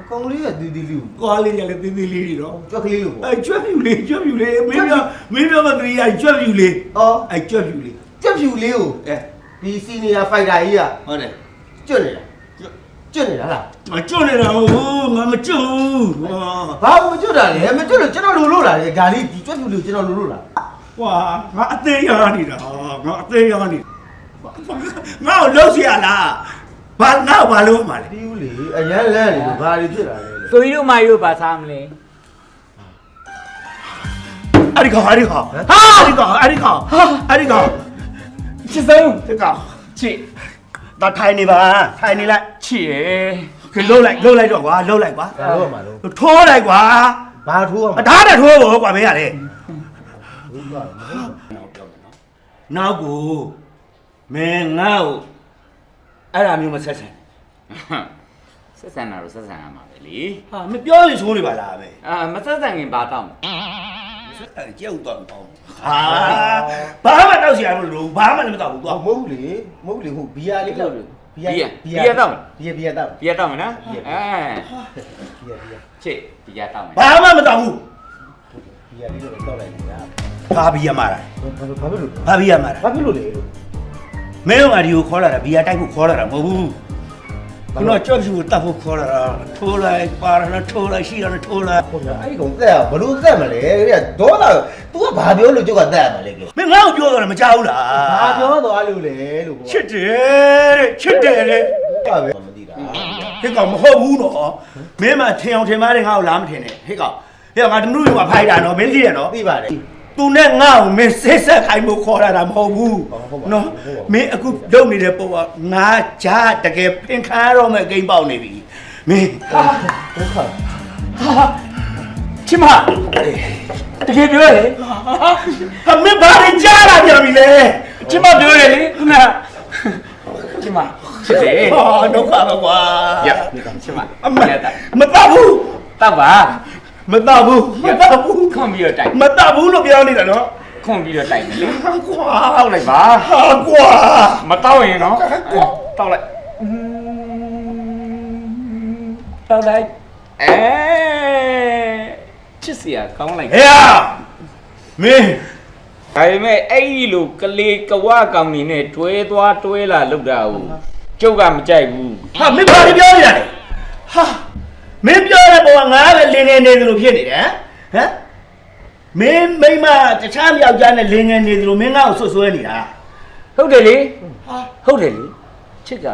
ကောင်လေးကတီတီလေးကို ကွာလေးရလေတင်းတင်းလေးတွေတော့ ကြွက်ကလေးလို့ပေါ့ ကျွတ်ပြူလေးမင်းပြောမသိရကျွတ်ပြူလေး အော် ကျွတ်ပြူလေး ကြွက်ဖြူလေးကိုဒီစီနီယာဖိုက်တာကြီးက ဟုတ်တယ် ကျွတ်နေတာကျွတ်နေတာလား မကျွတ်နေတာဟုတ်ငါမကျွတ်ဘူးဟာ ဘာမကျွတ်တာလဲမကျွတ်လို့ကျွန်တော်လိုလို့လာတယ်ဒါလေးဒီကြွက်ဖြူလေးကိုကျွန်တော်လိုလို့လာ ကွာငါအသေးရနေတာငါအသေးရနေငါ့ကိုလှုပ်เสียလားဘာငါ့ဘာလို့မှလဲ တီးဦးလေအရန်လန့်နေလို့ဘာတွေဖြစ်လာလဲ ကိုကြီးတို့မကြီးတို့ဘာစားမလဲ အဲ့ဒီကောင်ဟာချစ်ဆုံး ဒီကောင် ချစ် ဒါထိုင်နေလိုက် ချစ်ရဲ့ ကဲလှုပ်လိုက်တော့ကွာလှုပ်လိုက်ကွာ ဘာလို့မှလို့ ထိုးလိုက်ကွာ ဘာထိုးအောင် အသားနဲ့ထိုးဖို့ကွာမင်းရလေနောက်ကိုမင်းငါ့ကိုအဲ့ဒါမျိုးမဆက်ဆံ ဆက်ဆံတာတော့ဆက်ဆံရမှာပဲလေ ဟာမပြောရင်ဆိုးနေပါလားပဲ မဆက်ဆံခင်ဘာတောင်း ဆက်ဆံကြောက်တော့ဟာဘာမှတောက်เสียမလို့ဘာမှလည်းမတောက်ဘူး ဟော တော့ မဟုတ်လေဟိုဘီယာလေးတော့ ဘီယာတောင်း ဘီယာတော့ ဘီယာတောင်းမနော် ဘီယာ ချစ်ဘီယာတောင်းမယ် ဘာမှမတောက်ဘူး ဘီယာလေးတော့တောက်လိုက်နေတာ ဘာဘီယာမာတာ ဘာဖြစ်လို့ ဘာဘီယာမာတာ ဘာဖြစ်လို့လဲလို့ မင်းတို့အဒီကိုခေါ်လာတာဘီယာတိုက်ဖို့ခေါ်လာတာမဟုတ်ဘူးခုနကြောက်ဖြူကိုတတ်ဖို့ခေါ်လာတာထိုးလိုက်ပါရနဲ့ထိုးလိုက်ရှိရနဲ့ထိုးလိုက် ဟုတ်လားအဲ့ဒီကောင်တက်ဘလို့တက်မလဲတဲ့ဒေါသ तू ကဘာပြောလို့ကျုပ်ကတက်ရမှာလဲကဲ မင်းငါ့ကိုပြောတော့မကြောက်ဘူးလား ဘာပြောသွားလို့လဲလို့ ချစ်တယ်တဲ့ ဘာပဲမသိတာ ဟဲ့ကောင်မဟုတ်ဘူးနော်မင်းမထင်အောင်ထင်ပါတယ်ငါ့ကိုလားမထင်နဲ့ဟဲ့ကောင်ငါတမှုကဖိုက်တာနော်မင်းသိရနော် သိပါတယ် သူနဲ့ငါ့ကိုမင်းစစ်ဆက်ခိုင်းဖို့ခေါ်လာတာမဟုတ်ဘူးနော်မင်းအခုလုံနေတဲ့ပုံကငါကြားတကယ်ဖင်ခါရတော့မဲ့ဂိမ်းပေါက်နေပြီမင်း ဒုက္ခ ချစ်မတကယ်ပြောလေ ဟာမင်းဘာတွေကြားလာပြန်ပြီလဲ ချစ်မပြောတယ်လေခုနချစ်မချစ်တယ် ဟာဒုက္ခပဲကွာ ရချစ်မ အမမတော့ဘူး တောက်ပါ မတော့ဘူး ခွန်ပြီးတော့တိုက် မတော့ဘူးလို့ပြောနေတာနော် ခွန်ပြီးတော့တိုက်မယ်လေ ဟာကွာ တောက်လိုက်ပါ ဟာကွာ မတောက်ရင်နော်တောက်လိုက်တောက်လိုက်ချစ်စရာကောင်းလိုက် ဟဲ့မင်း ဒါပေမဲ့အဲ့ဒီလိုကလေးကဝကောင်နေနဲ့တွဲသွားတွဲလာလောက်တာကိုကျုပ်ကမကြိုက်ဘူး ဟာမင်းဘာတွေပြောနေတာလဲဟာမင်းပြောတဲ့ပုံကငါပဲလင်းငယ်နေသလိုဖြစ်နေတယ်ဟမ်မင်းမိမတခြားယောက်ျားနဲ့လင်းငယ်နေသလိုမင်းငါ့ကိုဆွဆွဲနေတာ ဟုတ်တယ်လေ ဟာ ဟုတ်တယ်လေချစ်က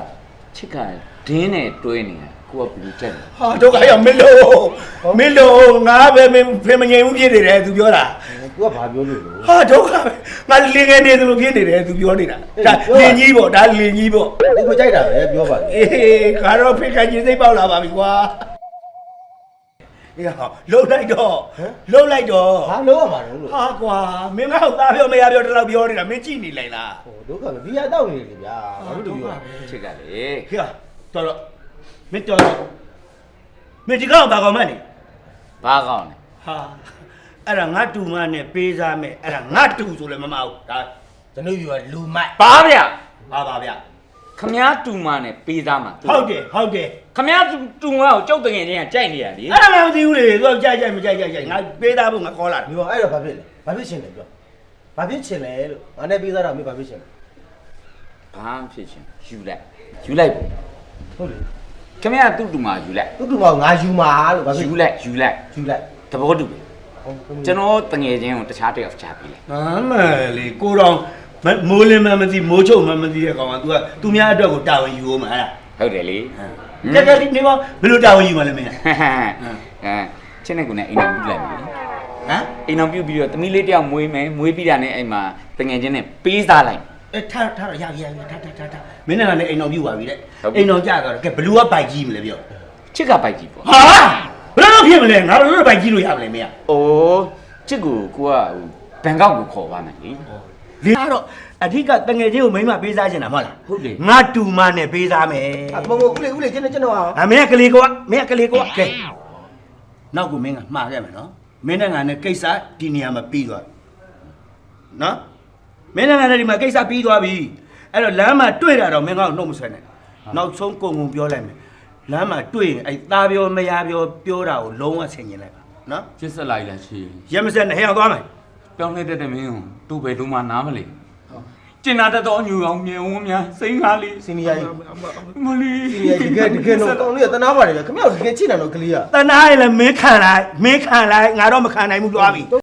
ဒင်းနဲ့တွဲနေတာကိုကဘလူးချက်တယ် ဟာဒုက္ခရောက်မင်းလို့ငါပဲမင်းဖင်မငြိမ်ဘူးဖြစ်နေတယ်သူပြောတာ तू ကဘာပြောလို့လဲ ဟာဒုက္ခပဲငါလင်းငယ်နေသလိုဖြစ်နေတယ်သူပြောနေတာဒါလင်းကြီးပေါ့ဒါလင်းကြီးပေါ့ ဒီကိုကြိုက်တာပဲပြောပါလေ အေးခါတော့ဖိတ်ခိုင်းခြင်းစိတ်ပေါက်လာပါပြီကွာအေးဟာလှုပ်လိုက်တော့ ဘာလို့ရမှာလဲလို့ ဟာကွာမင်းငါ့ကိုသားပြောမရပြောတလောက်ပြောနေတာမင်းကြည့်နေလိုက်လား ဟိုဒုက္ခပဲဘီယာတောက်နေလေဗျာဘာလို့လို့ပြော ချစ်ကလေ ခေတော်တော့မင်းတော်တော့မင်းဒီကောင်ဘာကောင်မနေ ဘာကောင်းလဲ ဟာအဲ့ဒါငါတူမနဲ့ပေးစားမဲ့အဲ့ဒါငါတူဆိုလည်းမမဟုတ်ဒါ ကျွန်တော်ပြောလူမိုက် ဘာဗျ ပါပါဗျ ခမားတူမနဲ့ပေးသားမှာ ဟုတ်တယ် ခမားတူမကိုကြောက်တငယ်ချင်းကကြိုက်နေရလေ အဲ့ဒါမှမသိဘူးလေသူကကြိုက်မကြိုက်ငါပေးသားဖို့ငါခေါ်လာတယ် ဒီကောင်အဲ့တော့ဘာဖြစ်လဲဘာဖြစ်ချင်လဲပြောဘာဖြစ်ချင်လဲလို့ငါနဲ့ပေးစားတာမင်းဘာဖြစ်ချင်လဲ ဘာမှဖြစ်ချင်းယူလိုက်ပေါ့ ဟုတ်လေ ခမားတူတူမယူလိုက် သူ့တူမငါယူမှာလို့ဘာဖြစ် ယူလိုက် ယူလိုက် သဘောတူပြီကျွန်တော်တငယ်ချင်းကိုတခြားတစ်ယောက်ချပေးလိုက် ဟာမလေကိုတော်မိုးလင်းမှမသိမိုးချုပ်မှမသိတဲ့ကောင်က तू ကသူများအတွက်ကိုတာဝန်ယူအောင်မလား ဟုတ်တယ်လေ တက်တက်နေပါဘယ်လိုတာဝန်ယူမှလဲမင်း ချင်းနဲ့ကိုနဲ့အိမ်အောင်ပြုတ်လိုက်ပြီ ဟမ် အိမ်အောင်ပြုတ်ပြီးတော့သမီးလေးတယောက်မွေးမယ်မွေးပြီးတာနဲ့အိမ်မှာတငယ်ချင်းနဲ့ပေးစားလိုက် အဲထားရရထားမင်းနဲ့လည်းအိမ်တော်ပြူပါပြီတဲ့အိမ်တော်ကြတော့ကဲဘလူးကဘိုက်ကြီးမလဲပြော ချစ်ကပိုက်ကြီးပေါ့ ဟာဘယ်လိုဖြစ်မလဲငါတို့ဘိုက်ကြီးလို့ရမလဲမင်း အိုးချစ်ကိုကိုကဘန်ကောက်ကိုခေါ်ပါမယ်လေ လေတော့အဓိကတငယ်ချင်းကိုမိမပေးစားချင်တာမဟုတ်လား ဟုတ်တယ် ငါတူမနဲ့ပေးစားမယ် အမမဦးလေကျွန်တော်အောင် မင်းကလေးကွာကဲနောက်ကမင်းကမှားခဲ့မယ်နော်မင်းနဲ့ငါနဲ့ကိစ္စဒီနေရာမှာပြီးသွားနော်မင်းနဲ့ငါနဲ့ဒီမှာကိစ္စပြီးသွားပြီအဲ့တော့လမ်းမှာတွေ့တာတော့မင်းကတော့နှုတ်မဆွဲနဲ့နောက်ဆုံးကုံပြောလိုက်မယ် လမ်းမှာတွေ့ရင်အဲ့သားပြောမယားပြောတာကိုလုံးဝဆင်ញင်လိုက်ပါနော် ချစ်ဆက်လိုက်လားချီ ရက်မစက်နဲ့ဟဲ့အောင်သွားမယ် ပြောင်းလဲတဲ့မင်းကိုသူ့ဘယ်သူမှနားမလဲကျင်နာတတ်တော့ညူအောင်မြေဝန်းများစိန်ကားလေး စီနီယာကြီး မလီ စီနီယာတကယ်တော့ကောင်းလေးကတနာပါတယ်ဗျခင်ဗျားတို့တကယ်ချိနေတော့ကလေးက တနာရင်လည်းမင်းခံလိုက်ငါတော့မခံနိုင်ဘူးသွားပြီ